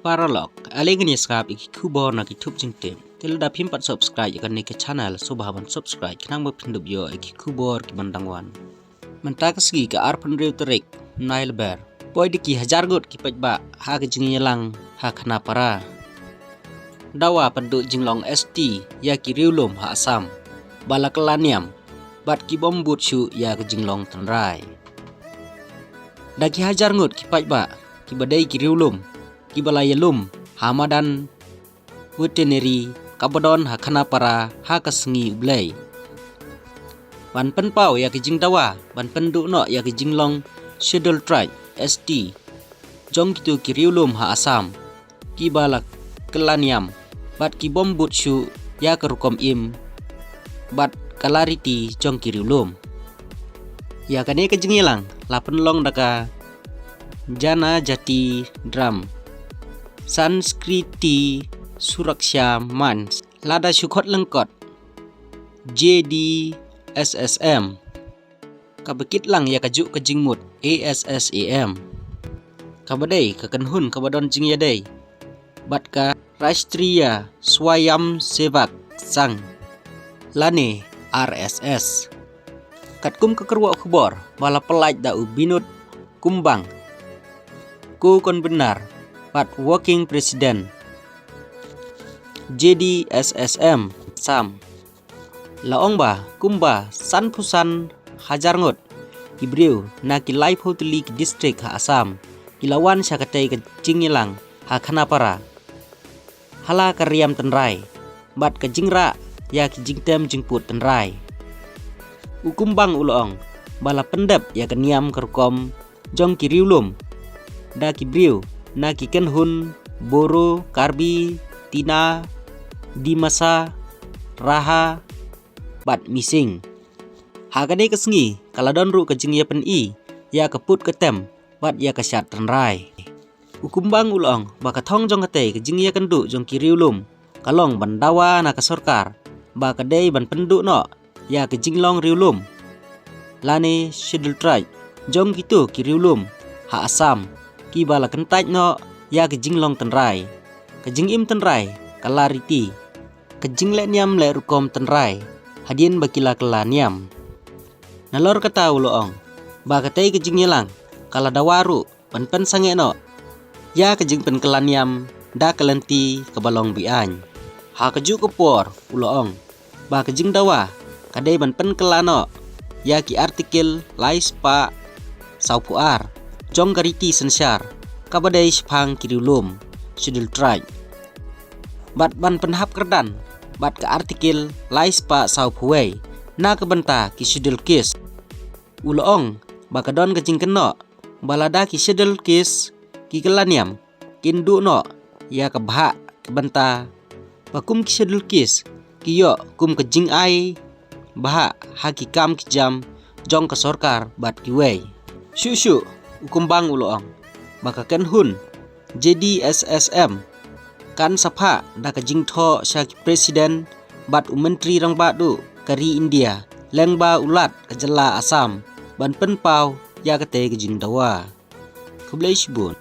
Paralog, alingin ya skap iki kubo na YouTube jengtem. Tilo da pimpat subscribe ikan ke channel subahaban subscribe kenang berpindup yo iki kubo ki bandangwan. Mentak segi ke arpan riu terik Nile Bear. Boy diki hajar gut ki pajba ha ke jengi lang ha kena para. Dawa penduk jinglong ST ya ki riulum ha asam. Balakelaniam bat ki bombut syu ya ke jinglong tenrai. Daki hajar ngut ki pajba ki badai ki riulum ki balayalum hamadan weteneri kabadon ha khana para ha kasengi ublay ban penpau ya kijing dawa ban penduk no ya kijing long schedule tribe ST jong kitu kiriulum ha asam ki balak kelaniam bat ki bombut syu ya kerukom im bat kalariti jong kiriulum ya kane kejengilang lapen long daka jana jati drum Sanskriti Suraksha Mans Lada Syukot Lengkot JDSSM Kabekit lang ya kajuk kejingmut ASSAM Kabadai kekenhun kabadon jing yadai Batka Rashtriya Swayam Sevak Sang Lane RSS Katkum kekerwa khubor bala pelaj da ubinut kumbang ku kon benar Pat Working President JDSSM Sam Laong ba kumba san pusan hajar ngot Ibriu na ki life hoteli ki district ha Asam Ilawan syakatai ke jingilang ha khanapara Hala karyam tenrai Bat ke jingra ya ki jingtem jingput tenrai Ukumbang ulong bala pendep ya ke niam kerkom jong ki riulum Da ki briu na kiken hun, boro, karbi, tina, dimasa, raha, bat mising. Hakane kesengi, kaladon ru kejing ya pen i, ya keput ketem, bat ya kesyat tenrai. Ukumbang ulong, baka thong jong kate kejing ya kendu jong kiriulum, kalong bandawa na kasorkar, baka day ban penduk no, ya kejing long riulum. Lane schedule tribe, jong gitu kiriulum, ha asam. Ki bala kentaj no ya kejing long tenrai kejing im tenrai kalariti kejing le niam le rukom tenrai hadien bakila kelaniam nalor kata uloong ba katai kejing yelang kala dawaru pen sange no ya kejing pen kelaniam da kelenti kebalong biany ha keju kepor uloong ba kejing dawa kadai pen kelano ya ki artikel lais pa saupuar jong gariti sensar kabadai sepang kiriulum schedule tribe bat ban penhap kerdan bat ke artikel lais pa saupuwei na kebenta ki schedule case uloong bakadon kejing keno balada ki schedule case ki kelaniam kindu no ya kebha kebenta bakum ki schedule case kiyo kum kejing ai bah hakikam kijam jong ke sorkar bat kiwei syu ukumbang uloong baka ken hun JDSSM kan sapha da kejing tho syak presiden bat menteri rang badu kari India lengba ulat kejela Asam ban penpau ya kate kejing dawa keblai shibun